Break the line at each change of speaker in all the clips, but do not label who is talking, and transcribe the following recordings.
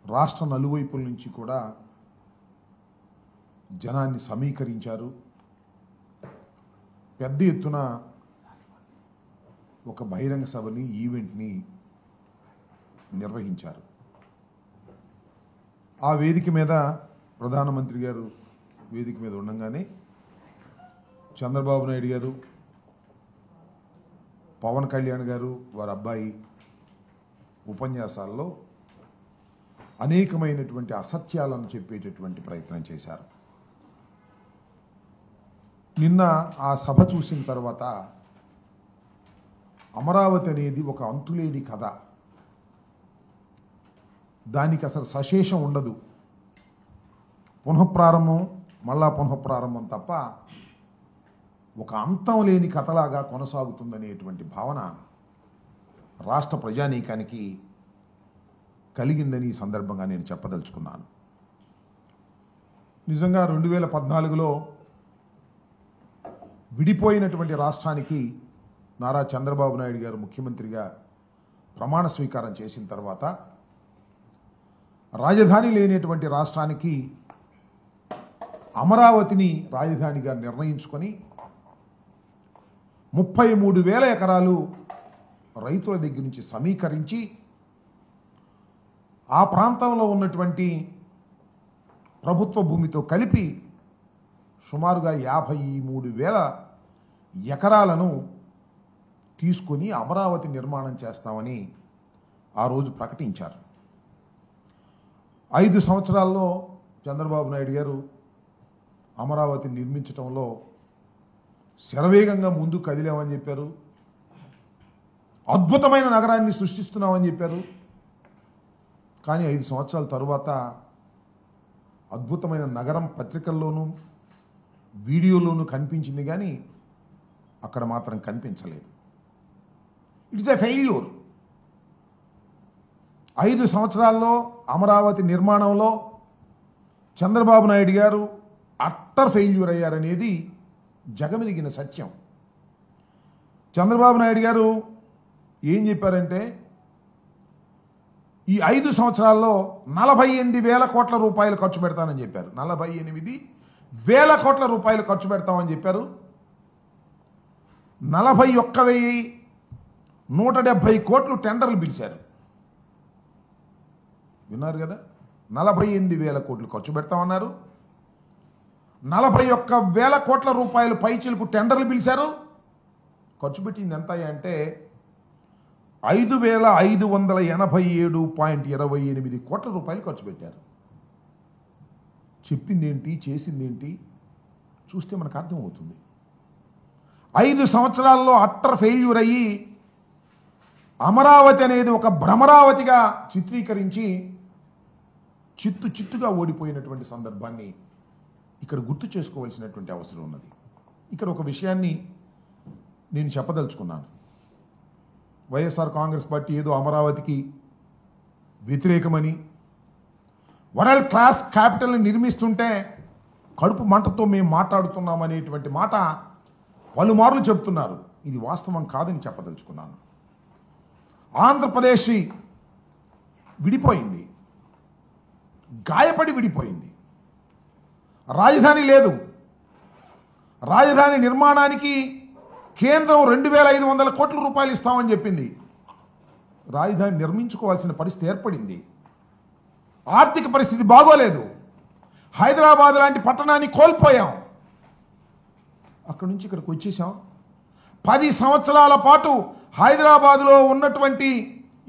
రాష్ట్ర నలువైపుల నుంచి కూడా జనాన్ని సమీకరించారు. పెద్ద ఎత్తున ఒక బహిరంగ సభని ఈవెంట్ని నిర్వహించారు. ఆ వేదిక మీద ప్రధానమంత్రి గారు వేదిక మీద ఉండగానే చంద్రబాబు నాయుడు గారు, పవన్ కళ్యాణ్ గారు వారి అబ్బాయి ఉపన్యాసాల్లో అనేకమైనటువంటి అసత్యాలను చెప్పేటటువంటి ప్రయత్నం చేశారు. నిన్న ఆ సభ చూసిన తర్వాత అమరావతి అనేది ఒక అంతులేని కథ, దానికి అసలు సశేషం ఉండదు, పునఃప్రారంభం మళ్ళా పునఃప్రారంభం తప్ప ఒక అంతం లేని కథలాగా కొనసాగుతుందనేటువంటి భావన రాష్ట్ర ప్రజానీకానికి కలిగిందని ఈ సందర్భంగా నేను చెప్పదలుచుకున్నాను. నిజంగా 2014లో విడిపోయినటువంటి రాష్ట్రానికి నారా చంద్రబాబు నాయుడు గారు ముఖ్యమంత్రిగా ప్రమాణ స్వీకారం చేసిన తర్వాత రాజధాని లేనటువంటి రాష్ట్రానికి అమరావతిని రాజధానిగా నిర్ణయించుకొని 33,000 ఎకరాలు రైతుల దగ్గర నుంచి సమీకరించి ఆ ప్రాంతంలో ఉన్నటువంటి ప్రభుత్వ భూమితో కలిపి సుమారుగా 53,000 ఎకరాలను తీసుకొని అమరావతి నిర్మాణం చేస్తామని ఆ రోజు ప్రకటించారు. 5 సంవత్సరాల్లో చంద్రబాబు నాయుడు గారు అమరావతిని నిర్మించడంలో శరవేగంగా ముందు కదిలామని చెప్పారు. అద్భుతమైన నగరాన్ని సృష్టిస్తున్నామని చెప్పారు. కానీ 5 సంవత్సరాల తరువాత అద్భుతమైన నగరం పత్రికల్లోనూ వీడియోలోనూ కనిపించింది, కానీ అక్కడ మాత్రం కనిపించలేదు. It's a failure. 5 సంవత్సరాల్లో అమరావతి నిర్మాణంలో చంద్రబాబు నాయుడు గారు అట్టర్ ఫెయిల్యూర్ అయ్యారనేది జగమెరిగిన సత్యం. చంద్రబాబు నాయుడు గారు ఏం చెప్పారంటే, ఈ 5 సంవత్సరాల్లో 48,000 కోట్ల రూపాయలు ఖర్చు పెడతానని చెప్పారు. 48,000 కోట్ల రూపాయలు ఖర్చు పెడతామని చెప్పారు. 41,170 కోట్లు టెండర్లు పిలిచారు. విన్నారు కదా, 48,000 కోట్లు ఖర్చు పెడతామన్నారు. 41,000 కోట్ల రూపాయలు పైచిలకు టెండర్లు పిలిచారు. ఖర్చు పెట్టింది ఎంత అంటే 5,587.28 కోట్ల రూపాయలు ఖర్చు పెట్టారు. చెప్పింది ఏంటి, చేసింది ఏంటి చూస్తే మనకు అర్థమవుతుంది. 5 సంవత్సరాల్లో అట్టర్ ఫెయిల్యూర్ అయ్యి అమరావతి అనేది ఒక భ్రమరావతిగా చిత్రీకరించి చిత్తుగా ఓడిపోయినటువంటి సందర్భాన్ని ఇక్కడ గుర్తు చేసుకోవాల్సినటువంటి అవసరం ఉన్నది. ఇక్కడ ఒక విషయాన్ని నేను చెప్పదలుచుకున్నాను. వైఎస్ఆర్ కాంగ్రెస్ పార్టీ ఏదో అమరావతికి వ్యతిరేకమని, వరల్డ్ క్లాస్ క్యాపిటల్ని నిర్మిస్తుంటే కడుపు మంటతో మేము మాట్లాడుతున్నామనేటువంటి మాట పలుమార్లు చెప్తున్నారు. ఇది వాస్తవం కాదని చెప్పదలుచుకున్నాను. ఆంధ్రప్రదేశ్ విడిపోయింది, గాయపడి విడిపోయింది. రాజధాని లేదు. రాజధాని నిర్మాణానికి కేంద్రం 2,500 కోట్ల రూపాయలు ఇస్తామని చెప్పింది. రాజధాని నిర్మించుకోవాల్సిన పరిస్థితి ఏర్పడింది. ఆర్థిక పరిస్థితి బాగోలేదు. హైదరాబాద్ లాంటి పట్టణాన్ని కోల్పోయాం. అక్కడి నుంచి ఇక్కడికి వచ్చేసాం. 10 సంవత్సరాల పాటు హైదరాబాద్లో ఉన్నటువంటి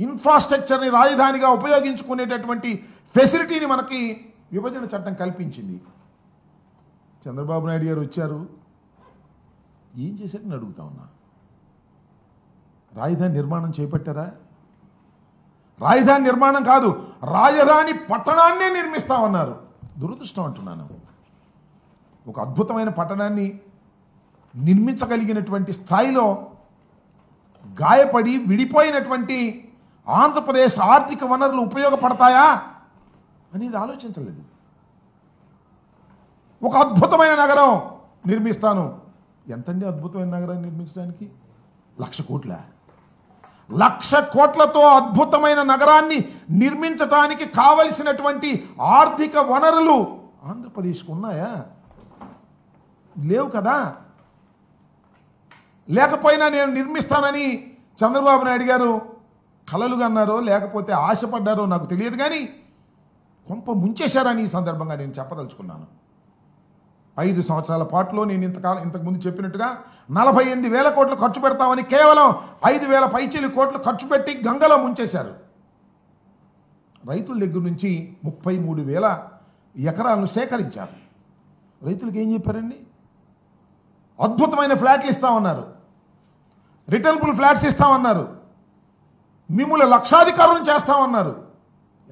ఇన్ఫ్రాస్ట్రక్చర్ని రాజధానిగా ఉపయోగించుకునేటటువంటి ఫెసిలిటీని మనకి విభజన చట్టం కల్పించింది. చంద్రబాబు నాయుడు గారు వచ్చారు, ఏం చేశారని అడుగుతా ఉన్నా. రాజధాని నిర్మాణం చేపట్టారా? రాజధాని నిర్మాణం కాదు, రాజధాని పట్టణాన్నే నిర్మిస్తామన్నారు. దురదృష్టం అంటున్నాను. ఒక అద్భుతమైన పట్టణాన్ని నిర్మించగలిగినటువంటి స్థాయిలో గాయపడి విడిపోయినటువంటి ఆంధ్రప్రదేశ్ ఆర్థిక వనరులు ఉపయోగపడతాయా అనేది ఆలోచించలేదు. ఒక అద్భుతమైన నగరం నిర్మిస్తాను. ఎంతండి అద్భుతమైన నగరాన్ని నిర్మించడానికి? 1,00,000 కోట్ల. 1,00,000 కోట్లతో అద్భుతమైన నగరాన్ని నిర్మించటానికి కావలసినటువంటి ఆర్థిక వనరులు ఆంధ్రప్రదేశ్కు ఉన్నాయా? లేవు కదా. లేకపోయినా నేను నిర్మిస్తానని చంద్రబాబు నాయుడు గారు కలలుగా అన్నారో లేకపోతే ఆశపడ్డారో నాకు తెలియదు, కానీ కొంప ముంచేశారని ఈ సందర్భంగా నేను చెప్పదలుచుకున్నాను. 5 సంవత్సరాల పాటులో నేను ఇంతకుముందు చెప్పినట్టుగా 48,000 కోట్లు ఖర్చు పెడతామని కేవలం 5,000 పైచీలు కోట్లు ఖర్చు పెట్టి గంగలో ముంచేశారు. రైతుల దగ్గర నుంచి 33,000 ఎకరాలను సేకరించారు. రైతులకు ఏం చెప్పారండి? అద్భుతమైన ఫ్లాట్లు ఇస్తామన్నారు, రిటర్నబుల్ ఫ్లాట్స్ ఇస్తామన్నారు, మిమ్మల్ని లక్షాధికారులను చేస్తామన్నారు.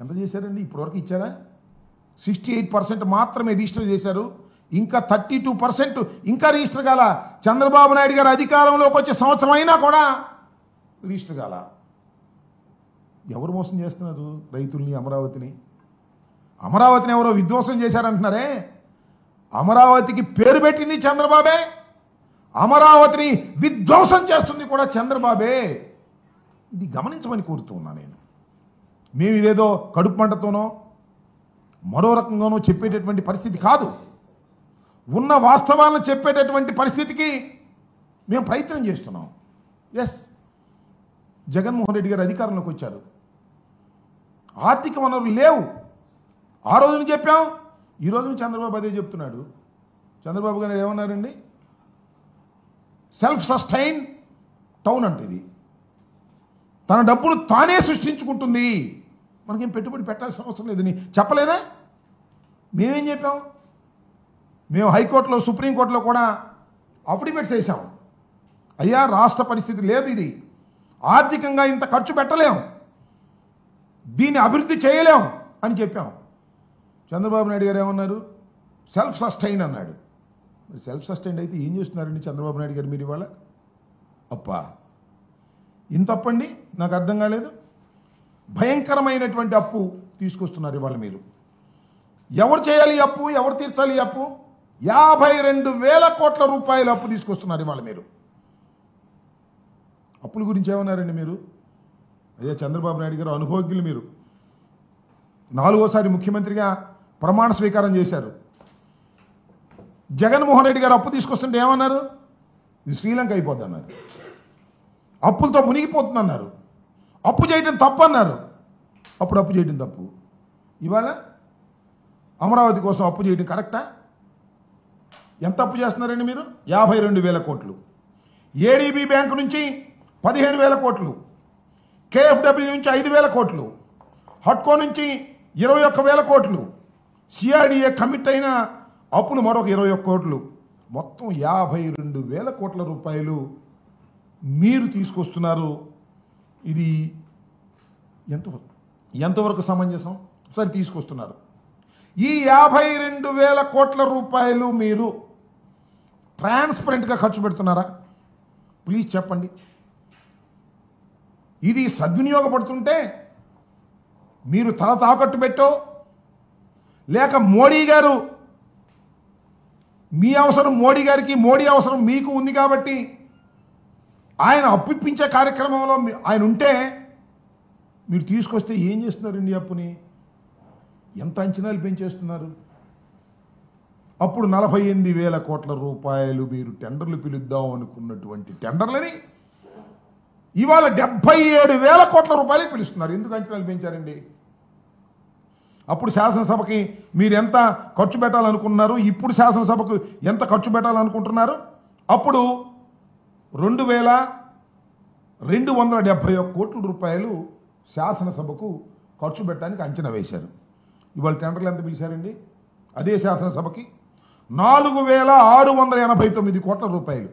ఎంత చేశారండి? ఇప్పటివరకు ఇచ్చారా? 68% మాత్రమే రిజిస్టర్ చేశారు. ఇంకా 32% ఇంకా రిజిస్టర్ కాల. చంద్రబాబు నాయుడు గారు అధికారంలోకి వచ్చే సంవత్సరం అయినా కూడా రిజిస్టర్ కాల. ఎవరు మోసం చేస్తున్నారు రైతుల్ని, అమరావతిని? అమరావతిని ఎవరో విధ్వంసం చేశారంటున్నారే. అమరావతికి పేరు పెట్టింది చంద్రబాబే, అమరావతిని విధ్వంసం చేస్తుంది కూడా చంద్రబాబే. ఇది గమనించమని కోరుతూ ఉన్నా నేను. మేము ఇదేదో కడుపు మంటతోనో మరో రకంగానో చెప్పేటటువంటి పరిస్థితి కాదు. ఉన్న వాస్తవాలను చెప్పేటటువంటి పరిస్థితికి మేము ప్రయత్నం చేస్తున్నాం. ఎస్, జగన్మోహన్ రెడ్డి గారు అధికారంలోకి వచ్చారు, ఆర్థిక వనరులు లేవు. ఆ రోజున చెప్పాం, ఈ రోజున చంద్రబాబు అదే చెప్తున్నాడు. చంద్రబాబు గారు ఏమన్నారండి? సెల్ఫ్ సస్టైన్ టౌన్ అంటే ఇది తన డబ్బులు తానే సృష్టించుకుంటుంది, మనకేం పెట్టుబడి పెట్టాల్సిన అవసరం లేదని చెప్పలేదా? మేమేం చెప్పాం? మేము హైకోర్టులో, సుప్రీంకోర్టులో కూడా అఫిడవిట్స్ వేసాం. అయ్యా, రాష్ట్ర పరిస్థితి లేదు, ఇది ఆర్థికంగా ఇంత ఖర్చు పెట్టలేం, దీన్ని అభివృద్ధి చేయలేం అని చెప్పాం. చంద్రబాబు నాయుడు గారు ఏమన్నారు? సెల్ఫ్ సస్టైన్ అన్నాడు. మరి సెల్ఫ్ సస్టైన్ అయితే ఏం చేస్తున్నారండి చంద్రబాబు నాయుడు గారు మీరు ఇవాళ? అప్పా, ఇంత అప్పండి, నాకు అర్థం కాలేదు. భయంకరమైనటువంటి అప్పు తీసుకొస్తున్నారు ఇవాళ మీరు. ఎవరు చేయాలి అప్పు? ఎవరు తీర్చాలి అప్పు? 52,000 కోట్ల రూపాయల అప్పు తీసుకొస్తున్నారు ఇవాళ మీరు. అప్పుల గురించి ఏమన్నారండి మీరు? అయ్యా, చంద్రబాబు నాయుడు గారు అనుభవజ్ఞులు మీరు. 4వసారి ముఖ్యమంత్రిగా ప్రమాణ స్వీకారం చేశారు. జగన్మోహన్ రెడ్డి గారు అప్పు తీసుకొస్తుంటే ఏమన్నారు? ఇది శ్రీలంక అయిపోద్ది అన్నారు, అప్పులతో మునిగిపోతుందన్నారు, అప్పు చేయడం తప్పు అన్నారు. అప్పుడు అప్పు చేయడం తప్పు, ఇవాళ అమరావతి కోసం అప్పు చేయడం కరెక్టా? ఎంత అప్పు చేస్తున్నారండి మీరు? 52,000 కోట్లు. ఏడీబీ బ్యాంకు నుంచి 15,000 కోట్లు, కేఎఫ్డబ్ల్యూ నుంచి 5,000 కోట్లు, హట్కో నుంచి 21,000 కోట్లు, సిఆర్డీఏ కమిట్ అయిన అప్పులు మరొక 21 కోట్లు, మొత్తం 52,000 కోట్ల రూపాయలు మీరు తీసుకొస్తున్నారు. ఇది ఎంతవరకు సమంజసం? సరే, తీసుకొస్తున్నారు. ఈ 52,000 కోట్ల రూపాయలు మీరు ట్రాన్స్పరెంట్గా ఖర్చు పెడుతున్నారా? ప్లీజ్ చెప్పండి. ఇది సద్వినియోగపడుతుంటే మీరు తల తాకట్టు పెట్టో, లేక మోడీ గారు మీ అవసరం మోడీ గారికి, మోడీ అవసరం మీకు ఉంది కాబట్టి ఆయన అప్పిప్పించే కార్యక్రమంలో ఆయన ఉంటే మీరు తీసుకొస్తే ఏం చేస్తున్నారండి అప్పుని? ఎంత అంచనాలు పెంచేస్తున్నారు? అప్పుడు 48,000 కోట్ల రూపాయలు మీరు టెండర్లు పిలుద్దాం అనుకున్నటువంటి టెండర్లని ఇవాళ 77,000 కోట్ల రూపాయలు పిలుస్తున్నారు. ఎందుకు అంచనాలు పెంచారండి? అప్పుడు శాసనసభకి మీరు ఎంత ఖర్చు పెట్టాలనుకున్నారు, ఇప్పుడు శాసనసభకు ఎంత ఖర్చు పెట్టాలనుకుంటున్నారు? అప్పుడు 2,271 కోట్ల రూపాయలు శాసనసభకు ఖర్చు పెట్టడానికి అంచనా వేశారు. ఇవాళ టెండర్లు ఎంత పిలిచారండి? అదే శాసనసభకి 4,689 కోట్ల రూపాయలు.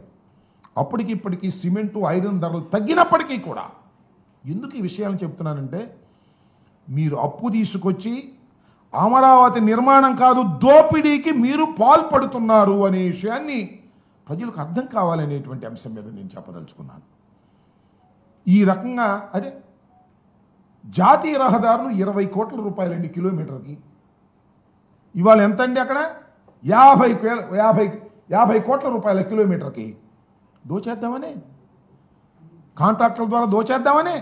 అప్పటికి ఇప్పటికీ సిమెంటు, ఐరన్ ధరలు తగ్గినప్పటికీ కూడా ఎందుకు ఈ విషయాలను చెప్తున్నానంటే, మీరు అప్పు తీసుకొచ్చి అమరావతి నిర్మాణం కాదు దోపిడీకి మీరు పాల్పడుతున్నారు అనే విషయాన్ని ప్రజలకు అర్థం కావాలనేటువంటి అంశం మీద నేను చెప్పదలుచుకున్నాను. ఈ రకంగా అదే జాతీయ రహదారులు 20 కోట్ల రూపాయలండి కిలోమీటర్కి. ఇవాళ ఎంత అండి? అక్కడ 50 కోట్ల రూపాయల కిలోమీటర్కి దోచేద్దామని కాంట్రాక్టుల ద్వారా దోచేద్దామనే,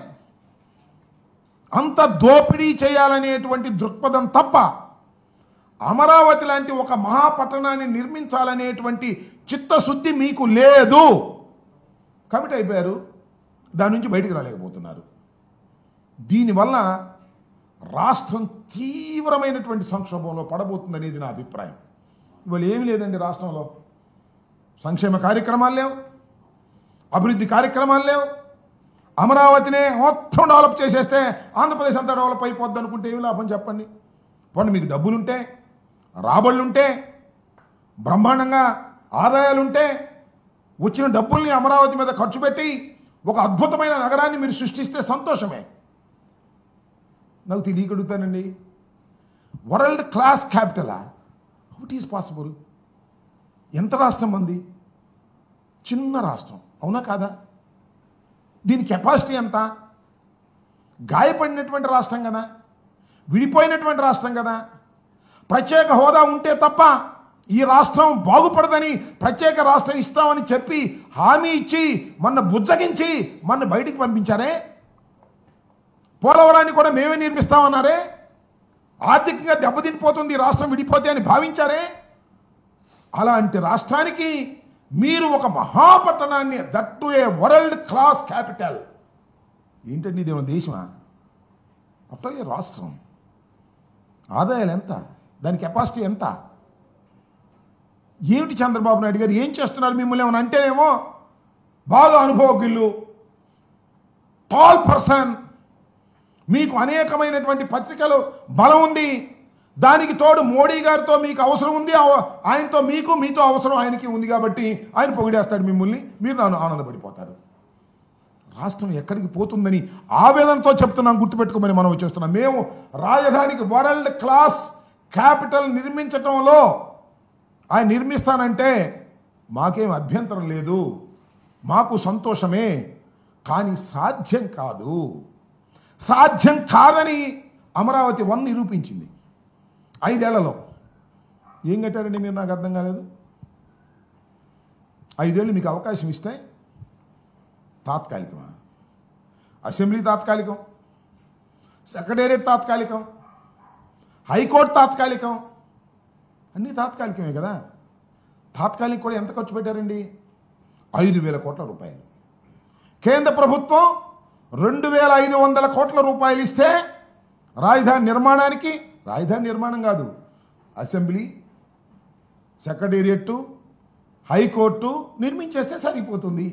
అంత దోపిడీ చేయాలనేటువంటి దృక్పథం తప్ప అమరావతి లాంటి ఒక మహాపట్టణాన్ని నిర్మించాలనేటువంటి చిత్తశుద్ధి మీకు లేదు. కమిట్ అయిపోయారు, దాని నుంచి బయటికి రాలేకపోతున్నారు. దీనివల్ల రాష్ట్రం తీవ్రమైనటువంటి సంక్షోభంలో పడబోతుందనేది నా అభిప్రాయం. ఇవాళ ఏమీ లేదండి రాష్ట్రంలో. సంక్షేమ కార్యక్రమాలు లేవు, అభివృద్ధి కార్యక్రమాలు లేవు. అమరావతినే మొత్తం డెవలప్ చేసేస్తే ఆంధ్రప్రదేశ్ అంతా డెవలప్ అయిపోద్ది అనుకుంటే ఏమి లాభం చెప్పండి. పోనీ మీకు డబ్బులుంటే, రాబడులుంటే, బ్రహ్మాండంగా ఆదాయాలుంటే వచ్చిన డబ్బుల్ని అమరావతి మీద ఖర్చు పెట్టి ఒక అద్భుతమైన నగరాన్ని మీరు సృష్టిస్తే సంతోషమే. నాకు తెలియగలుగుతానండి, వరల్డ్ క్లాస్ క్యాపిటలా? How it is possible? ఎంత రాష్ట్రం మంది? చిన్న రాష్ట్రం, అవునా కాదా? దీని కెపాసిటీ ఎంత? గాయపడినటువంటి రాష్ట్రం కదా, విడిపోయినటువంటి రాష్ట్రం కదా. ప్రత్యేక హోదా ఉంటే తప్ప ఈ రాష్ట్రం బాగుపడదని ప్రత్యేక రాష్ట్రం ఇస్తామని చెప్పి హామీ ఇచ్చి మన బుజ్జగించి మన బయటికి పంపించారే. పోలవరాన్ని కూడా మేమే నిర్మిస్తామన్నారే. ఆర్థికంగా దెబ్బతినిపోతుంది ఈ రాష్ట్రం విడిపోతే అని భావించారే. అలాంటి రాష్ట్రానికి మీరు ఒక మహాపట్టణాన్ని, that to a world class capital, ఏంటండి ఇది? దేశమా? ఆఫ్టర్ ఆల్ రాష్ట్రం. ఆదాయాలు ఎంత? దాని కెపాసిటీ ఎంత? ఏమిటి చంద్రబాబు నాయుడు గారు ఏం చేస్తున్నారు? మిమ్మల్ని ఏమైనా అంటేనేమో బాగా అనుభవజ్ఞులు, టాల్ పర్సన్, మీకు అనేకమైనటువంటి పత్రికలు బలం ఉంది, దానికి తోడు మోడీ గారితో మీకు అవసరం ఉంది, ఆయనతో మీకు, మీతో అవసరం ఆయనకి ఉంది కాబట్టి ఆయన పొగిడేస్తాడు మిమ్మల్ని, మీరు ఆనందపడిపోతారు. రాష్ట్రం ఎక్కడికి పోతుందని ఆవేదనతో చెప్తున్నాం, గుర్తుపెట్టుకోమని మనం వచ్చేస్తున్నాం. మేము రాజధానికి వరల్డ్ క్లాస్ క్యాపిటల్ నిర్మించటంలో ఆయన నిర్మిస్తానంటే మాకేం అభ్యంతరం లేదు, మాకు సంతోషమే. కానీ సాధ్యం కాదు. సాధ్యం కాదని అమరావతి 1 నిరూపించింది 5 ఏళ్లలో. ఏం కట్టారండి మీరు? నాకు అర్థం కాలేదు. 5 ఏళ్ళు మీకు అవకాశం ఇస్తే తాత్కాలికమా? అసెంబ్లీ తాత్కాలికం, సెక్రటేరియట్ తాత్కాలికం, హైకోర్టు తాత్కాలికం, అన్నీ తాత్కాలికమే కదా. తాత్కాలిక కూడా ఎంత ఖర్చు పెట్టారండి? 5,000 కోట్ల రూపాయలు. కేంద్ర ప్రభుత్వం 2,500 కోట్ల రూపాయలు ఇస్తే రాజధాని నిర్మాణానికి, రాజధాని నిర్మాణం కాదు, అసెంబ్లీ, సెక్రటేరియట్, హైకోర్టు నిర్మించేస్తే సరిపోతుంది.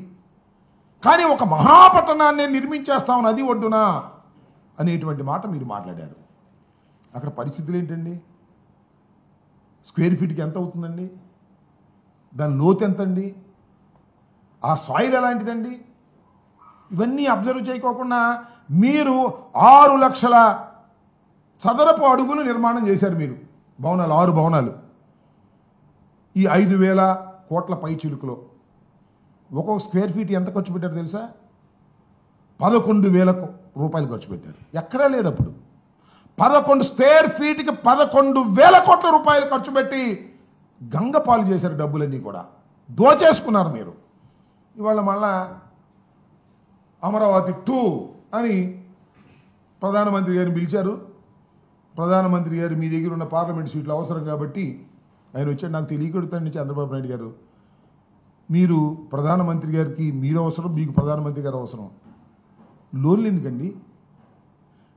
కానీ ఒక మహాపట్టణాన్ని నిర్మించేస్తాం నది ఒడ్డున అనేటువంటి మాట మీరు మాట్లాడారు. అక్కడ పరిస్థితులు ఏంటండి? స్క్వేర్ ఫీట్కి ఎంత అవుతుందండి? దాని లోతు ఎంతండి? ఆ సాయిల్ ఎలాంటిదండి? ఇవన్నీ అబ్జర్వ్ చేయకోకుండా మీరు 6 లక్షల చదరపు అడుగులు నిర్మాణం చేశారు మీరు, భవనాలు, 6 భవనాలు. ఈ 5,000 కోట్ల పై చిలుకులో ఒక్కొక్క స్క్వేర్ ఫీట్ ఎంత ఖర్చు పెట్టారు తెలుసా? 11,000 రూపాయలు ఖర్చు పెట్టారు. ఎక్కడా లేదు అప్పుడు. 11 స్క్వేర్ ఫీట్కి 11,000 కోట్ల రూపాయలు ఖర్చు పెట్టి గంగపాలు చేశారు. డబ్బులన్నీ కూడా దోచేసుకున్నారు మీరు. ఇవాళ మళ్ళా అమరావతి 2 అని ప్రధానమంత్రి గారిని పిలిచారు. ప్రధానమంత్రి గారు మీ దగ్గర ఉన్న పార్లమెంట్ సీట్లు అవసరం కాబట్టి ఆయన వచ్చాడు. నాకు తెలియకూడదండి చంద్రబాబు నాయుడు గారు, మీరు ప్రధానమంత్రి గారికి మీరు అవసరం, మీకు ప్రధానమంత్రి గారు అవసరం. లోన్లు ఎందుకండి?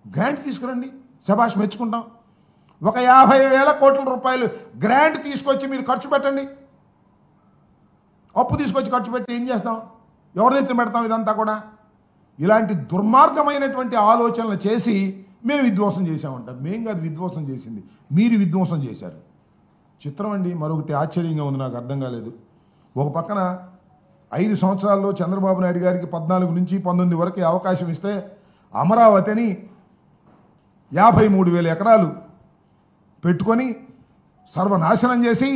గ్రాంట్ తీసుకురండి, శభాష్, మెచ్చుకుంటాం. ఒక 50,000 కోట్ల రూపాయలు గ్రాంట్ తీసుకొచ్చి మీరు ఖర్చు పెట్టండి. అప్పు తీసుకొచ్చి ఖర్చు పెట్టి ఏం చేస్తాం? ఎవరినైతే పెడతాం? ఇదంతా కూడా ఇలాంటి దుర్మార్గమైనటువంటి ఆలోచనలు చేసి మేము విధ్వంసం చేశామంటారు. మేము కాదు విధ్వంసం చేసింది, మీరు విధ్వంసం చేశారు. చిత్రం అండి. మరొకటి ఆశ్చర్యంగా ఉంది, నాకు అర్థం కాలేదు. ఒక పక్కన 5 సంవత్సరాల్లో చంద్రబాబు నాయుడు గారికి 14 నుంచి 19 వరకు అవకాశం ఇస్తే అమరావతిని 53,000 ఎకరాలు పెట్టుకొని సర్వనాశనం చేసి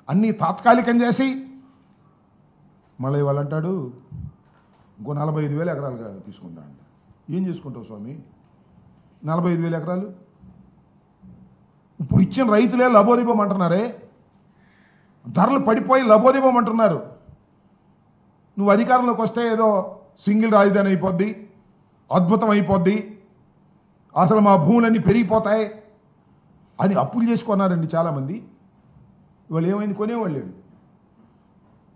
అన్నీ తాత్కాలికం చేసి మళ్ళీ వాళ్ళు అంటాడు ఇంకో 45,000 ఎకరాలుగా తీసుకుంటా అంట. ఏం చేసుకుంటావు స్వామి 45,000 ఎకరాలు? ఇప్పుడు ఇచ్చిన రైతులే లబోదిబోమంటున్నారే, ధరలు పడిపోయి లబోదిబోమంటున్నారు. నువ్వు అధికారంలోకి వస్తే ఏదో సింగిల్ రాజధాని అయిపోద్ది, అద్భుతం అయిపోద్ది, అసలు మా భూములన్నీ పెరిగిపోతాయి అని అప్పులు చేసుకున్నారండి చాలామంది. ఇవాళ ఏమైంది? కొనేవాళ్ళు లేడు.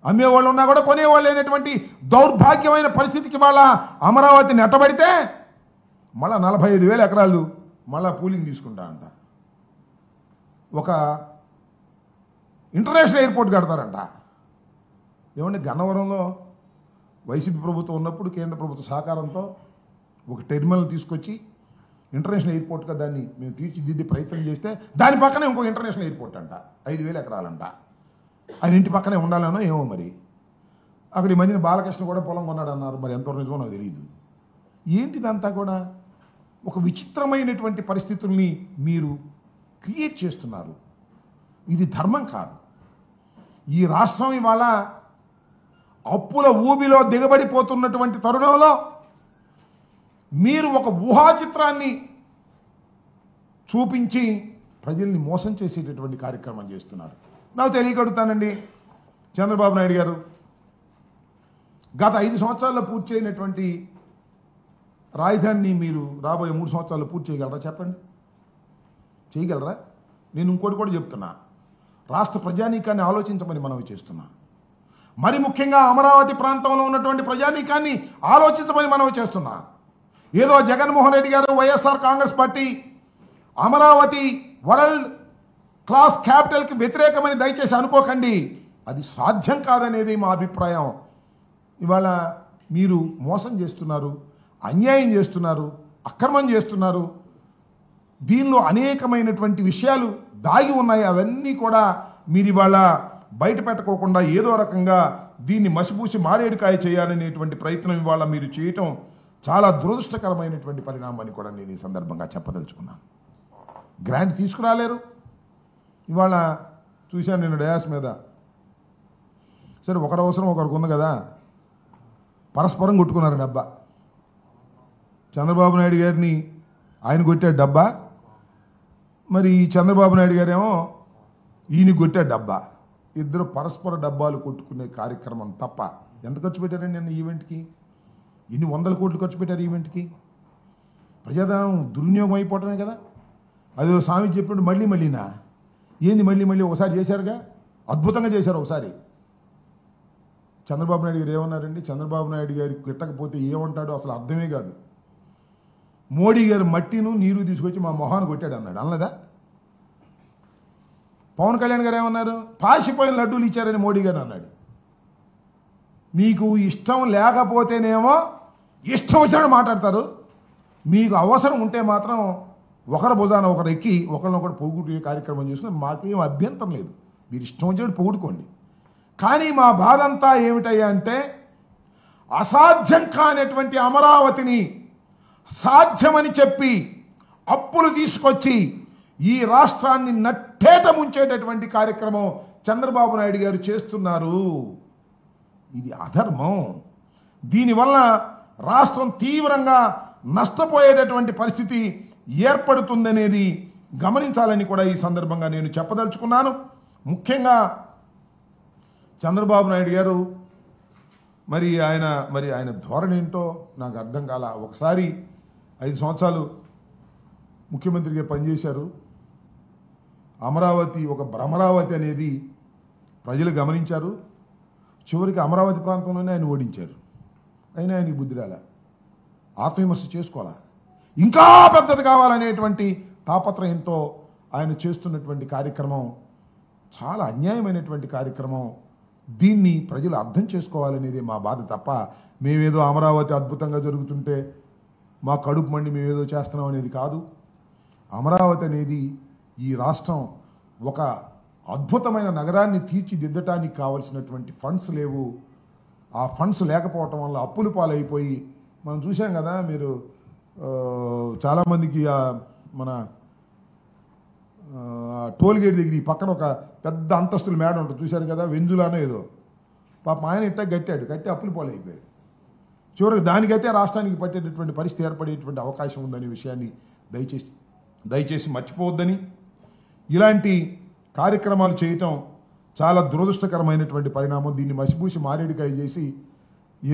అమ్మేవాళ్ళు ఉన్నా కూడా కొనేవాళ్ళు లేనటువంటి దౌర్భాగ్యమైన పరిస్థితికి వాళ్ళ అమరావతి నెట్టబడితే మళ్ళా 45,000 ఎకరాలు మళ్ళా పూలింగ్ తీసుకుంటా అంట. ఒక ఇంటర్నేషనల్ ఎయిర్పోర్ట్ కడతారంట. ఏమంటే గన్నవరంలో వైసీపీ ప్రభుత్వం ఉన్నప్పుడు కేంద్ర ప్రభుత్వ సహకారంతో ఒక టెర్మినల్ తీసుకొచ్చి ఇంటర్నేషనల్ ఎయిర్పోర్ట్గా దాన్ని మేము తీర్చిదిద్ది ప్రయత్నం చేస్తే దాని పక్కనే ఇంకో ఇంటర్నేషనల్ ఎయిర్పోర్ట్ అంట, 5,000 ఎకరాలంట. ఆయన ఇంటి పక్కనే ఉండాలనో ఏమో మరి. అక్కడ ఈ మధ్యన బాలకృష్ణ కూడా పొలం కొన్నాడు అన్నారు, మరి ఎంతవరకు నిజమో నాకు తెలియదు. ఏంటిదంతా కూడా ఒక విచిత్రమైనటువంటి పరిస్థితుల్ని మీరు క్రియేట్ చేస్తున్నారు. ఇది ధర్మం కాదు. ఈ రాష్ట్రం ఇవాళ అప్పుల ఊబిలో దిగబడిపోతున్నటువంటి తరుణంలో మీరు ఒక ఊహా చిత్రాన్ని చూపించి ప్రజల్ని మోసం చేసేటటువంటి కార్యక్రమం చేస్తున్నారు. నాకు తెలియకడుగుతానండి, చంద్రబాబు నాయుడు గారు గత 5 సంవత్సరాల్లో పూర్తి చేయనటువంటి రాజధానిని మీరు రాబోయే 3 సంవత్సరాల్లో పూర్తి చేయగలరా? చెప్పండి, చేయగలరా? నేను ఇంకోటి కూడా చెప్తున్నా, రాష్ట్ర ప్రజానీకాన్ని ఆలోచించమని మనవి చేస్తున్నా. మరి ముఖ్యంగా అమరావతి ప్రాంతంలో ఉన్నటువంటి ప్రజానీకాన్ని ఆలోచించమని మనవి చేస్తున్నా. ఏదో జగన్మోహన్ రెడ్డి గారు, YSR Congress party Amaravati world class క్యాపిటల్కి వ్యతిరేకమని దయచేసి అనుకోకండి. అది సాధ్యం కాదనేది మా అభిప్రాయం. ఇవాళ మీరు మోసం చేస్తున్నారు, అన్యాయం చేస్తున్నారు, అక్రమం చేస్తున్నారు. దీనిలో అనేకమైనటువంటి విషయాలు దాగి ఉన్నాయి. అవన్నీ కూడా మీరు ఇవాళ బయట పెట్టకోకుండా ఏదో రకంగా దీన్ని మసిపూసి మారేడుకాయ చేయాలనేటువంటి ప్రయత్నం ఇవాళ మీరు చేయటం చాలా దురదృష్టకరమైనటువంటి పరిణామాన్ని కూడా నేను ఈ సందర్భంగా చెప్పదలుచుకున్నాను. గ్రాంట్ తీసుకురాలేరు. ఇవాళ చూశాను నేను డయాస్ మీద, సరే ఒకరి అవసరం ఒకరికి ఉంది కదా, పరస్పరం కొట్టుకున్నారు డబ్బా. చంద్రబాబు నాయుడు గారిని ఆయన కొట్టాడు డబ్బా, మరి చంద్రబాబు నాయుడు గారేమో ఈయన కొట్టాడు డబ్బా. ఇద్దరు పరస్పర డబ్బాలు కొట్టుకునే కార్యక్రమం తప్ప ఎంత ఖర్చు పెట్టారండి నిన్న ఈవెంట్కి? ఎన్ని 100 కోట్లు ఖర్చు పెట్టారు ఈవెంట్కి? ప్రజాధనం దుర్వినియోగం అయిపోవటమే కదా. అదే స్వామి చెప్పినట్టు మళ్ళీనా ఏంది? మళ్ళీ ఒకసారి చేశారుగా, అద్భుతంగా చేశారు ఒకసారి. చంద్రబాబు నాయుడు గారు ఏమన్నారండి? చంద్రబాబు నాయుడు గారికి గిట్టకపోతే ఏమంటాడో అసలు అర్థమే కాదు. మోడీ గారు మట్టిను నీరు తీసుకొచ్చి మా మొహాన్ని కొట్టాడు అన్నాడు, అన్నదా? పవన్ కళ్యాణ్ గారు ఏమన్నారు? పాసిపోయిన లడ్డూలు ఇచ్చారని మోడీ గారు అన్నాడు. మీకు ఇష్టం లేకపోతేనేమో ఇష్టం వచ్చినట్టు మాట్లాడతారు, మీకు అవసరం ఉంటే మాత్రం ఒకరి భుజాన ఒకరు ఎక్కి ఒకరినొకరు పొగుడు కార్యక్రమం చేసుకుని మాకేం అభ్యంతరం లేదు, మీరు ఇష్టం వచ్చినట్టు పొగుడుకోండి. కానీ మా బాధ అంతా ఏమిటయ్యా అంటే, అసాధ్యం కానటువంటి అమరావతిని సాధ్యమని చెప్పి అప్పులు తీసుకొచ్చి ఈ రాష్ట్రాన్ని నట్టేట ముంచేటటువంటి కార్యక్రమం చంద్రబాబు నాయుడు గారు చేస్తున్నారు. ఇది అధర్మం. దీనివల్ల రాష్ట్రం తీవ్రంగా నష్టపోయేటటువంటి పరిస్థితి ఏర్పడుతుందనేది గమనించాలని కూడా ఈ సందర్భంగా నేను చెప్పదలుచుకున్నాను. ముఖ్యంగా చంద్రబాబు నాయుడు గారు మరి ఆయన ధోరణి ఏంటో నాకు అర్థం కాల. ఒకసారి 5 సంవత్సరాలు ముఖ్యమంత్రిగా పనిచేశారు. అమరావతి ఒక భ్రమరావతి అనేది ప్రజలు గమనించారు. చివరికి అమరావతి ప్రాంతంలోనే ఆయన ఓడించారు. అయినా ఆయనకి బుద్ధి రాలే, ఆత్మవిమర్శ చేసుకోవాలా, ఇంకా పెద్దది కావాలనేటువంటి తాపత్రయంతో ఆయన చేస్తున్నటువంటి కార్యక్రమం చాలా అన్యాయమైనటువంటి కార్యక్రమం. దీన్ని ప్రజలు అర్థం చేసుకోవాలనేది మా బాధ తప్ప మేమేదో అమరావతి అద్భుతంగా జరుగుతుంటే మా కడుపు మండి మేమేదో చేస్తున్నాం అనేది కాదు. అమరావతి అనేది ఈ రాష్ట్రం ఒక అద్భుతమైన నగరాన్ని తీర్చిదిద్దటానికి కావలసినటువంటి ఫండ్స్ లేవు. ఆ ఫండ్స్ లేకపోవటం వల్ల అప్పులు పాలైపోయి మనం చూసాం కదా. మీరు చాలామందికి మన టోల్గేట్ దగ్గర ఈ పక్కన ఒక పెద్ద అంతస్తుల మేడ ఉంటుంది చూశారు కదా, వెంజులానో ఏదో. పాపం ఆయన ఇట్టా కట్టి అప్పులు పాలైపోయాడు. చివరికి దానికైతే రాష్ట్రానికి పట్టేటటువంటి పరిస్థితి ఏర్పడేటువంటి అవకాశం ఉందనే విషయాన్ని దయచేసి మర్చిపోవద్దని, ఇలాంటి కార్యక్రమాలు చేయటం చాలా దురదృష్టకరమైనటువంటి పరిణామం. దీన్ని మసిపూసి మారేడుకాయ చేసి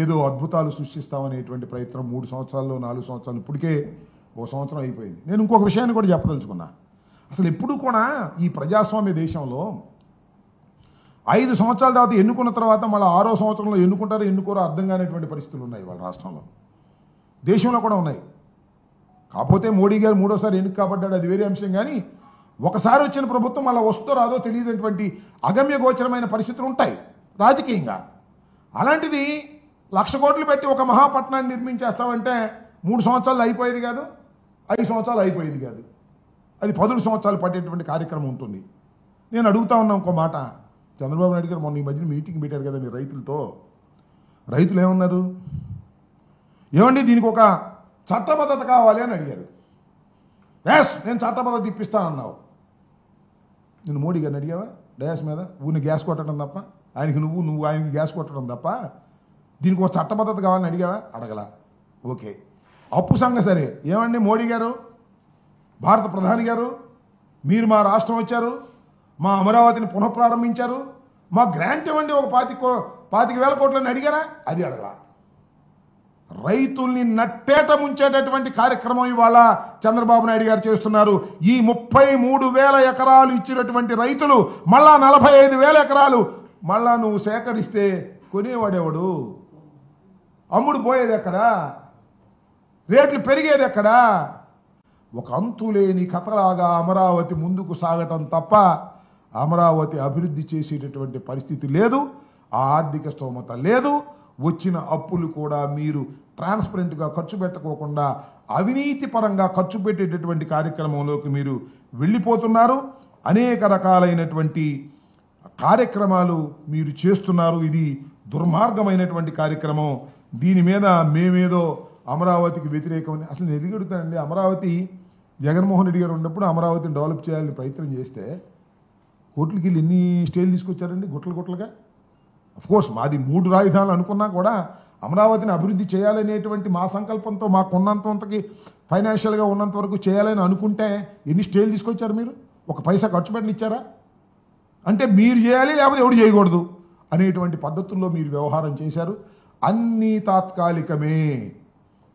ఏదో అద్భుతాలు సృష్టిస్తామనేటువంటి ప్రయత్నం 3 సంవత్సరాల్లో 4 సంవత్సరాలు ఇప్పటికే 1 సంవత్సరం అయిపోయింది. నేను ఇంకొక విషయాన్ని కూడా చెప్పదలుచుకున్నా. అసలు ఎప్పుడు కూడా ఈ ప్రజాస్వామ్య దేశంలో 5 సంవత్సరాల తర్వాత ఎన్నుకున్న తర్వాత మళ్ళీ 6వ సంవత్సరంలో ఎన్నుకుంటారో ఎన్నుకోరో అర్థం కానిటువంటి పరిస్థితులు ఉన్నాయి వాళ్ళ రాష్ట్రంలో, దేశంలో కూడా ఉన్నాయి. కాకపోతే మోడీ గారు 3వసారి ఎన్నిక కాబడ్డాడు, అది వేరే అంశం. కానీ ఒకసారి వచ్చిన ప్రభుత్వం మళ్ళీ వస్తో రాదో తెలియనటువంటి అగమ్య గోచరమైన పరిస్థితులు ఉంటాయి రాజకీయంగా. అలాంటిది 1,00,000 కోట్లు పెట్టి ఒక మహాపట్నాన్ని నిర్మించేస్తామంటే 3 సంవత్సరాలు అయిపోయేది కాదు, 5 సంవత్సరాలు అయిపోయేది కాదు. అది 10 సంవత్సరాలు పట్టేటువంటి కార్యక్రమం ఉంటుంది. నేను అడుగుతా ఉన్నా ఇంకో మాట. చంద్రబాబు నాయుడు గారు మొన్న ఈ మధ్యన మీటింగ్ పెట్టారు కదా మీరు రైతులతో. రైతులు ఏమన్నారు? ఏమండి దీనికి ఒక చట్టబద్ధత కావాలి అని అడిగారు. డ్యాష్ నేను చట్టబద్ధత ఇప్పిస్తానన్నావు. నేను మోడీ గారిని అడిగావా డ్యాష్ మీద? ఊరిని గ్యాస్ కొట్టడం తప్ప, ఆయనకి నువ్వు ఆయనకి గ్యాస్ కొట్టడం తప్ప దీనికి ఒక చట్టబద్ధత కావాలని అడిగావా? అడగలా. ఓకే, అప్పు సంగతి సరే. ఏమండి మోడీ గారు, భారత ప్రధాని గారు, మీరు మా రాష్ట్రం వచ్చారు, మా అమరావతిని పునఃప్రారంభించారు, మా గ్రాంట్ ఇవ్వండి ఒక 25,000 కోట్లని అడిగారా? అది అడగలా. రైతుల్ని నట్టేట ముంచేటటువంటి కార్యక్రమం ఇవాళ చంద్రబాబు నాయుడు గారు చేస్తున్నారు. ఈ 33,000 ఎకరాలు ఇచ్చినటువంటి రైతులు మళ్ళా 45,000 ఎకరాలు మళ్ళా నువ్వు సేకరిస్తే కొనేవాడేవాడు? అమ్ముడు పోయేది ఎక్కడా? రేట్లు పెరిగేది ఎక్కడా? ఒక అంతులేని కథలాగా అమరావతి ముందుకు సాగటం తప్ప అమరావతి అభివృద్ధి చేసేటటువంటి పరిస్థితి లేదు, ఆ ఆర్థిక స్తోమత లేదు. వచ్చిన అప్పులు కూడా మీరు ట్రాన్స్పరెంట్గా ఖర్చు పెట్టకోకుండా అవినీతి పరంగా ఖర్చు పెట్టేటటువంటి కార్యక్రమంలోకి మీరు వెళ్ళిపోతున్నారు. అనేక రకాలైనటువంటి కార్యక్రమాలు మీరు చేస్తున్నారు. ఇది దుర్మార్గమైనటువంటి కార్యక్రమం. దీని మీద మేమేదో అమరావతికి వ్యతిరేకమని అసలు నేను ఎదిగడుతానండి. అమరావతి జగన్మోహన్ రెడ్డి గారు ఉన్నప్పుడు అమరావతిని డెవలప్ చేయాలని ప్రయత్నం చేస్తే కోట్లకి వెళ్ళి ఎన్ని స్టేలు తీసుకొచ్చారండి గుట్టలుగా. కోర్స్ మాది 3 రాజధానులు అనుకున్నా కూడా అమరావతిని అభివృద్ధి చేయాలనేటువంటి మా సంకల్పంతో మాకున్నంతకి ఫైనాన్షియల్గా ఉన్నంత వరకు చేయాలని అనుకుంటే ఎన్ని స్టేలు తీసుకొచ్చారు మీరు? ఒక పైసా ఖర్చు పెట్టని ఇచ్చారా? అంటే మీరు చేయాలి లేకపోతే ఎవడు చేయకూడదు అనేటువంటి పద్ధతుల్లో మీరు వ్యవహారం చేశారు. అన్నీ తాత్కాలికమే.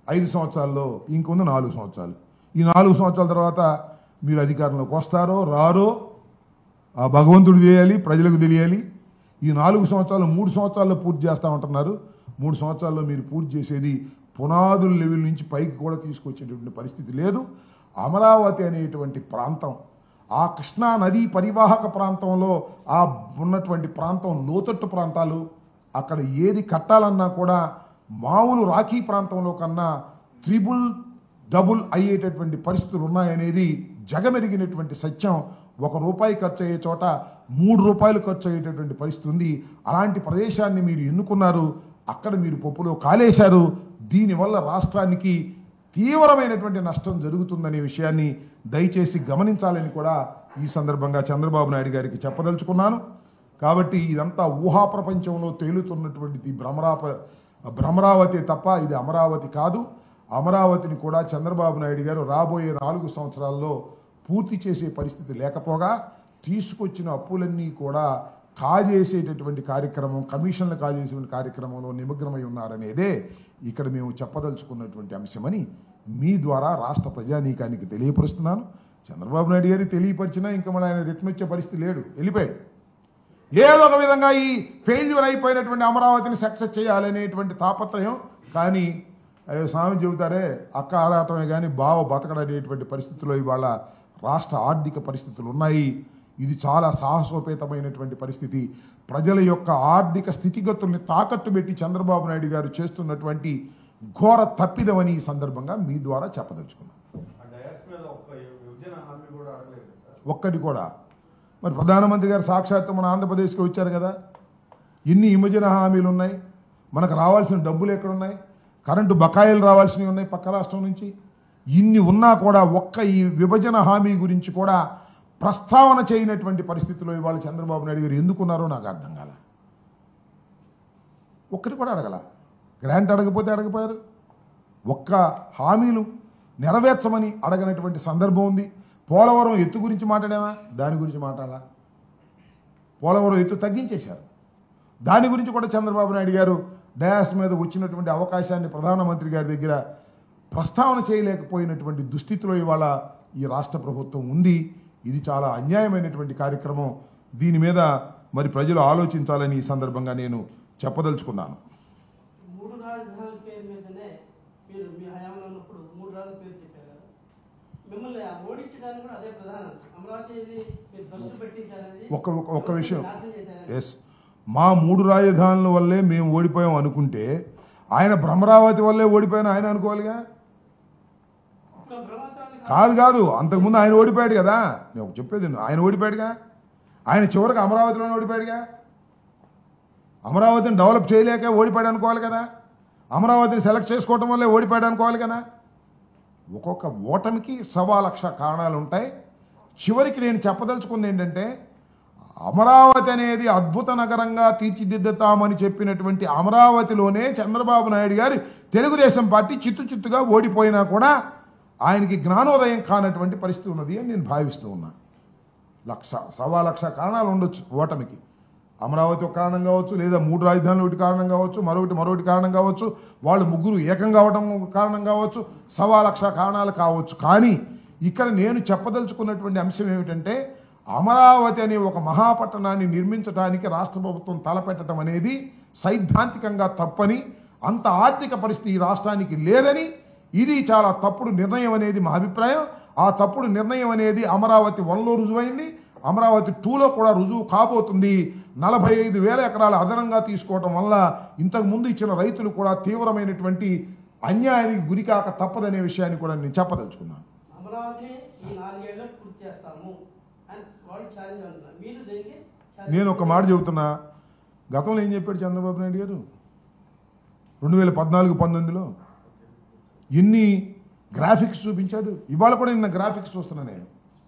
5 సంవత్సరాల్లో ఇంకొంది 4 సంవత్సరాలు. ఈ 4 సంవత్సరాల తర్వాత మీరు అధికారంలోకి వస్తారో రారో ఆ భగవంతుడు తెలియాలి, ప్రజలకు తెలియాలి. ఈ 4 సంవత్సరాలు 3 సంవత్సరాల్లో పూర్తి చేస్తామంటున్నారు. 3 సంవత్సరాల్లో మీరు పూర్తి చేసేది పునాదుల లెవెల్ నుంచి పైకి కూడా తీసుకొచ్చేటటువంటి పరిస్థితి లేదు. అమరావతి అనేటువంటి ప్రాంతం, ఆ కృష్ణా నదీ పరివాహక ప్రాంతంలో ఆ ఉన్నటువంటి ప్రాంతం లోతట్టు ప్రాంతాలు, అక్కడ ఏది కట్టాలన్నా కూడా మామూలు రాఖీ ప్రాంతంలో కన్నా 3 అయ్యేటటువంటి పరిస్థితులు ఉన్నాయనేది జగమెరిగినటువంటి సత్యం. 1 రూపాయి ఖర్చు అయ్యే చోట 3 రూపాయలు ఖర్చు అయ్యేటటువంటి పరిస్థితి ఉంది. అలాంటి ప్రదేశాన్ని మీరు ఎన్నుకున్నారు, అక్కడ మీరు పప్పులో కాలేశారు. దీనివల్ల రాష్ట్రానికి తీవ్రమైనటువంటి నష్టం జరుగుతుందనే విషయాన్ని దయచేసి గమనించాలని కూడా ఈ సందర్భంగా చంద్రబాబు నాయుడు గారికి చెప్పదలుచుకున్నాను. కాబట్టి ఇదంతా ఊహా ప్రపంచంలో తేలుతున్నటువంటిది భ్రమరావతి తప్ప ఇది అమరావతి కాదు. అమరావతిని కూడా చంద్రబాబు నాయుడు గారు రాబోయే 4 సంవత్సరాల్లో పూర్తి చేసే పరిస్థితి లేకపోగా తీసుకొచ్చిన అప్పులన్నీ కూడా కాజేసేటటువంటి కార్యక్రమం, కమిషన్లు కాజేసేటువంటి కార్యక్రమంలో నిమగ్నమై ఉన్నారనేదే ఇక్కడ మేము చెప్పదలుచుకున్నటువంటి అంశమని మీ ద్వారా రాష్ట్ర ప్రజానీకానికి తెలియపరుస్తున్నాను. చంద్రబాబు నాయుడు గారికి తెలియపరిచినా ఇంకా మళ్ళీ ఆయన రిటర్న్ వచ్చే పరిస్థితి లేడు, వెళ్ళిపోయాడు. ఏదో ఒక విధంగా ఈ ఫెయిల్యూర్ అయిపోయినటువంటి అమరావతిని సక్సెస్ చేయాలనేటువంటి తాపత్రయం. కానీ స్వామి చెబుతారే అక్క ఆరాటమే కానీ బావ బతకడనేటువంటి పరిస్థితుల్లో ఇవాళ రాష్ట్ర ఆర్థిక పరిస్థితులు ఉన్నాయి. ఇది చాలా సాహసోపేతమైనటువంటి పరిస్థితి. ప్రజల యొక్క ఆర్థిక స్థితిగతుల్ని తాకట్టు పెట్టి చంద్రబాబు నాయుడు గారు చేస్తున్నటువంటి ఘోర తప్పిదమని ఈ సందర్భంగా మీ ద్వారా చెప్పదలుచుకున్నాను. ఒక్కటి కూడా. మరి ప్రధానమంత్రి గారు సాక్షాత్తు మన ఆంధ్రప్రదేశ్కి వచ్చారు కదా, ఇన్ని విభజన హామీలు ఉన్నాయి, మనకు రావాల్సిన డబ్బులు ఎక్కడున్నాయి, కరెంటు బకాయిలు రావాల్సినవి ఉన్నాయి పక్క రాష్ట్రం నుంచి. ఇన్ని ఉన్నా కూడా ఒక్క ఈ విభజన హామీ గురించి కూడా ప్రస్తావన చేయనటువంటి పరిస్థితిలో ఇవాళ చంద్రబాబు నాయుడు గారు ఎందుకున్నారో నాకు అర్థం కాల. ఒక్కటి కూడా అడగల. గ్రాంట్ అడగపోతే అడగపోయారు. ఒక్క హామీలు నెరవేర్చమని అడగనటువంటి సందర్భం ఉంది. పోలవరం ఎత్తు గురించి మాట్లాడామా? దాని గురించి మాట్లాడాలా? పోలవరం ఎత్తు తగ్గించేశారు, దాని గురించి కూడా చంద్రబాబు నాయుడు గారు డయాస్ మీద వచ్చినటువంటి అవకాశాన్ని ప్రధానమంత్రి గారి దగ్గర ప్రస్తావన చేయలేకపోయినటువంటి దుస్థితిలో ఇవాళ ఈ రాష్ట్ర ప్రభుత్వం ఉంది. ఇది చాలా అన్యాయమైనటువంటి కార్యక్రమం. దీని మీద మరి ప్రజలు ఆలోచించాలని ఈ సందర్భంగా నేను చెప్పదలుచుకున్నాను.
మూడు రాజధానుల పేరు మీదనే మీరు మీ హయాంలో ఉన్నప్పుడు మూడు రాజధానుల పేరు చెప్పారు కదా, మిమ్మల్ని ఓడించడానికి కూడా అదే ప్రధాన అంశం. అమరావతిని మీరు దృష్టి పెట్టించారనేది
ఒక్క విషయం,
నాశనం చేశారని.
ఎస్, మా మూడు రాజధానుల వల్లే మేము ఓడిపోయాం అనుకుంటే ఆయన భ్రమరావతి వల్లే ఓడిపోయాను ఆయన అనుకోవాలిగా.
ఇప్పుడు బ్రహ్మత్వాన్ని
కాదు, అంతకుముందు ఆయన ఓడిపోయాడు కదా. నేను చెప్పేది ఆయన ఓడిపోయాడుగా. ఆయన చివరికి అమరావతిలోనే ఓడిపోయాడుగా. అమరావతిని డెవలప్ చేయలేక ఓడిపోయాడు అనుకోవాలి కదా. అమరావతిని సెలెక్ట్ చేసుకోవటం వల్లే ఓడిపోయాడు అనుకోవాలి కదా. ఒక్కొక్క ఓటమికి 1,00,000 కారణాలు ఉంటాయి. చివరికి నేను చెప్పదలుచుకుంది ఏంటంటే, అమరావతి అనేది అద్భుత నగరంగా తీర్చిదిద్దుతామని చెప్పినటువంటి అమరావతిలోనే చంద్రబాబు నాయుడు గారి తెలుగుదేశం పార్టీ చిత్తుగా ఓడిపోయినా కూడా ఆయనకి జ్ఞానోదయం కానటువంటి పరిస్థితి ఉన్నది అని నేను భావిస్తూ ఉన్నా. 1,00,000 కారణాలు ఉండొచ్చు ఓటమికి. అమరావతి ఒక కారణం కావచ్చు, లేదా మూడు రాజధానులు ఒకటి కారణం కావచ్చు, మరొకటి కారణం కావచ్చు, వాళ్ళు ముగ్గురు ఏకం కావడం కారణం కావచ్చు, 1,00,000 కారణాలు కావచ్చు. కానీ ఇక్కడ నేను చెప్పదలుచుకున్నటువంటి అంశం ఏమిటంటే, అమరావతి అనే ఒక మహాపట్టణాన్ని నిర్మించడానికి రాష్ట్ర ప్రభుత్వం తలపెట్టడం అనేది సైద్ధాంతికంగా తప్పని, అంత ఆర్థిక పరిస్థితి ఈ రాష్ట్రానికి లేదని, ఇది చాలా తప్పుడు నిర్ణయం అనేది మా అభిప్రాయం. ఆ తప్పుడు నిర్ణయం అనేది అమరావతి 1లో రుజువైంది, అమరావతి 2లో కూడా రుజువు కాబోతుంది. 45,000 ఎకరాల అదనంగా తీసుకోవటం వల్ల ఇంతకుముందు ఇచ్చిన రైతులు కూడా తీవ్రమైనటువంటి అన్యాయానికి గురికాక తప్పదనే విషయాన్ని కూడా నేను చెప్పదలుచుకున్నాను.
అమరావతిని ఈ 4 ఏళ్లలో పూర్తి చేస్తాము అని వాళ్ళు ఛాలెంజ్ అంటున్నారు. మీరు దీనికి
నేను ఒక మాట చెబుతున్నా. గతంలో ఏం చెప్పాడు చంద్రబాబు నాయుడు గారు? 2014-19లో ఎన్ని గ్రాఫిక్స్ చూపించాడు. ఇవాళ కూడా నిన్న గ్రాఫిక్స్ చూస్తున్నాను నేను.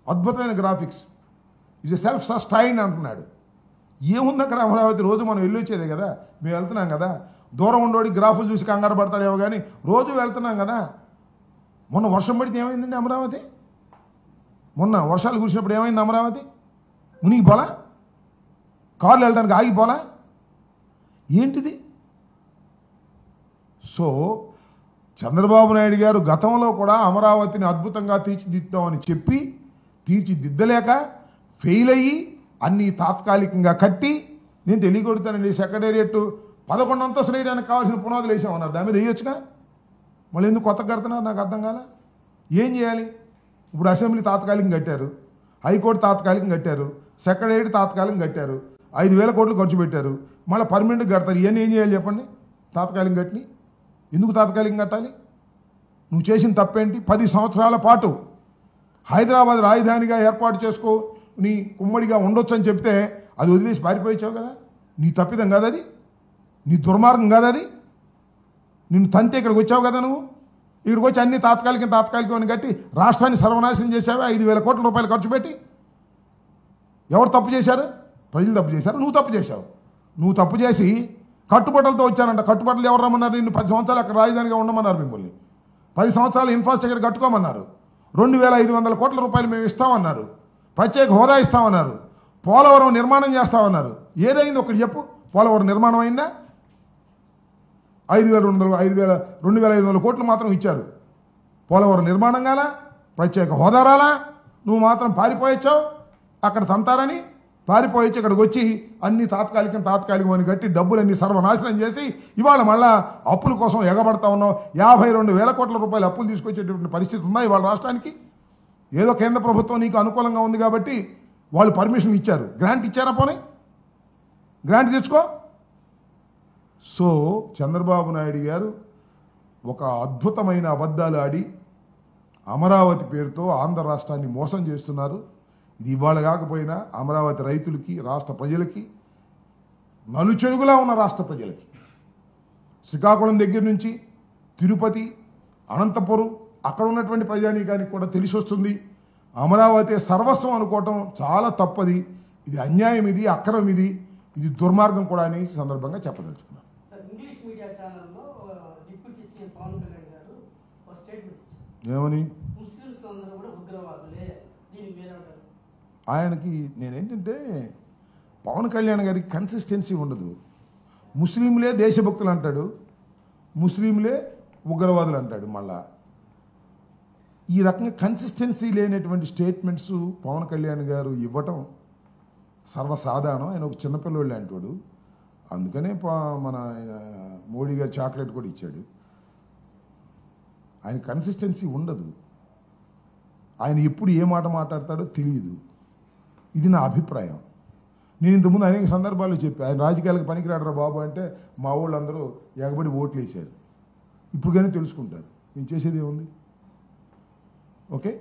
అద్భుతమైన graphics. Is a self sustain అంటున్నాడు. ఏముంది అక్కడ? అమరావతి రోజు మనం వెళ్ళి వచ్చేదే కదా, మేము వెళ్తున్నాం కదా. దూరం ఉండోడి గ్రాఫులు చూసి కంగారు పడతాడేమో కానీ రోజు వెళ్తున్నాం కదా. మొన్న వర్షం పడితే ఏమైందండి అమరావతి? మొన్న వర్షాలు కురిసినప్పుడు ఏమైంది అమరావతి? మునిగిపోలా? కార్లు వెళ్ళడానికి ఆగిపోలా? ఏంటిది? సో చంద్రబాబు నాయుడు గారు గతంలో కూడా అమరావతిని అద్భుతంగా తీర్చిదిద్దామని చెప్పి తీర్చిదిద్దలేక ఫెయిల్ అయ్యి అన్నీ తాత్కాలికంగా కట్టి, నేను తెలియకొడతానండి, సెక్రటేరియట్ 11 అంతస్తులు వేయడానికి కావాల్సిన పునాదులు వేసామన్నారు. దాని మీద వేయొచ్చుగా. మళ్ళీ ఎందుకు కొత్తగా కడుతున్నారు నాకు అర్థం కాల. ఏం చేయాలి? ఇప్పుడు అసెంబ్లీ తాత్కాలికంగా కట్టారు, హైకోర్టు తాత్కాలికంగా కట్టారు, సెక్రటేరియట్ తాత్కాలికంగా కట్టారు, 5,000 కోట్లు ఖర్చు పెట్టారు, మళ్ళీ పర్మనెంట్గా కడతారు. ఇవన్నీ ఏం చేయాలి చెప్పండి? తాత్కాలికంగా కట్టిని ఎందుకు తాత్కాలికంగా కట్టాలి? నువ్వు చేసిన తప్పేంటి? 10 సంవత్సరాల పాటు హైదరాబాద్ రాజధానిగా ఏర్పాటు చేసుకో, నీ ఉమ్మడిగా ఉండొచ్చు అని చెప్తే అది వదిలేసి పారిపోయించావు కదా. నీ తప్పిదం కాదు అది, నీ దుర్మార్గం కాదు అది. నిన్ను తంతే ఇక్కడికి వచ్చావు కదా. నువ్వు ఇక్కడికి వచ్చి అన్ని తాత్కాలికం అని కట్టి రాష్ట్రాన్ని సర్వనాశనం చేసావా 5,000 కోట్ల రూపాయలు ఖర్చు పెట్టి. ఎవరు తప్పు చేశారు? ప్రజలు తప్పు చేశారు, నువ్వు తప్పు చేశావు. నువ్వు తప్పు చేసి కట్టుబట్టలతో వచ్చానంట. కట్టుబట్టలు ఎవరు రమ్మన్నారు? నిన్ను 10 సంవత్సరాలు అక్కడ రాజధానిగా ఉండమన్నారు. మిమ్మల్ని 10 సంవత్సరాలు ఇన్ఫ్రాస్ట్రక్చర్ కట్టుకోమన్నారు. 2,500 కోట్ల రూపాయలు మేము ఇస్తామన్నారు. ప్రత్యేక హోదా ఇస్తామన్నారు. పోలవరం నిర్మాణం చేస్తామన్నారు. ఏదైంది ఒకటి చెప్పు? పోలవరం నిర్మాణం అయిందా? 2,500 కోట్లు మాత్రం ఇచ్చారు. పోలవరం నిర్మాణం కాలా? ప్రత్యేక హోదా రాలా? నువ్వు మాత్రం పారిపోయొచ్చావు. అక్కడ తంతారని పారిపోయొచ్చి ఇక్కడికి వచ్చి అన్ని తాత్కాలికం అని కట్టి డబ్బులన్నీ సర్వనాశనం చేసి ఇవాళ మళ్ళా అప్పుల కోసం ఎగబడతా ఉన్నావు. 52,000 కోట్ల రూపాయలు అప్పులు తీసుకొచ్చేటువంటి పరిస్థితి ఉందా ఇవాళ రాష్ట్రానికి? ఏదో కేంద్ర ప్రభుత్వం నీకు అనుకూలంగా ఉంది కాబట్టి వాళ్ళు పర్మిషన్ ఇచ్చారు. గ్రాంట్ ఇచ్చారా? పోనీ గ్రాంట్ తెచ్చుకో. సో చంద్రబాబు నాయుడు గారు ఒక అద్భుతమైన అబద్ధాలు ఆడి అమరావతి పేరుతో ఆంధ్ర రాష్ట్రాన్ని మోసం చేస్తున్నారు. ఇది ఇవాళ కాకపోయినా అమరావతి రైతులకి, రాష్ట్ర ప్రజలకి, నలుచెరుగులా ఉన్న రాష్ట్ర ప్రజలకి, శ్రీకాకుళం దగ్గర నుంచి తిరుపతి, అనంతపురం అక్కడ ఉన్నటువంటి ప్రజానీకానికి కూడా తెలిసి వస్తుంది. అమరావతి సర్వస్వం అనుకోవటం చాలా తప్పది. ఇది అన్యాయం, ఇది అక్రమం, ఇది దుర్మార్గం కూడా అని సందర్భంగా చెప్పదలుచుకున్నాను.
ఇంగ్లీష్ మీడియా ఛానల్లో డిప్యూటీ సీఎం పవన్ కళ్యాణ్ గారు ఒక స్టేట్మెంట్ ఇచ్చారు.
ఏమని?
ముస్లిమ్స్ అందరూ కూడా ఉగ్రవాదులే. దీనికి మీరేమంటారు?
ఆయనకి నేనేంటంటే పవన్ కళ్యాణ్ గారికి కన్సిస్టెన్సీ ఉండదు. ముస్లింలే దేశభక్తులు అంటాడు, ముస్లింలే ఉగ్రవాదులు అంటాడు. మళ్ళా ఈ రకంగా కన్సిస్టెన్సీ లేనటువంటి స్టేట్మెంట్స్ పవన్ కళ్యాణ్ గారు ఇవ్వటం సర్వసాధారణం. ఆయన ఒక చిన్నపిల్లోళ్ళు అంటాడు, అందుకనే మన మోడీ గారు చాక్లెట్ కూడా ఇచ్చాడు. ఆయన కన్సిస్టెన్సీ ఉండదు, ఆయన ఎప్పుడు ఏ మాట మాట్లాడతాడో తెలియదు. ఇది నా అభిప్రాయం. నేను ఇంతకుముందు అనేక సందర్భాల్లో చెప్పి ఆయన రాజకీయాలకు పనికిరాడరా బాబు అంటే మా వాళ్ళందరూ ఎగబడి ఓట్లు వేశారు. ఇప్పుడు కానీ తెలుసుకుంటారు. నేను చేసేది ఏముంది? ఓకే.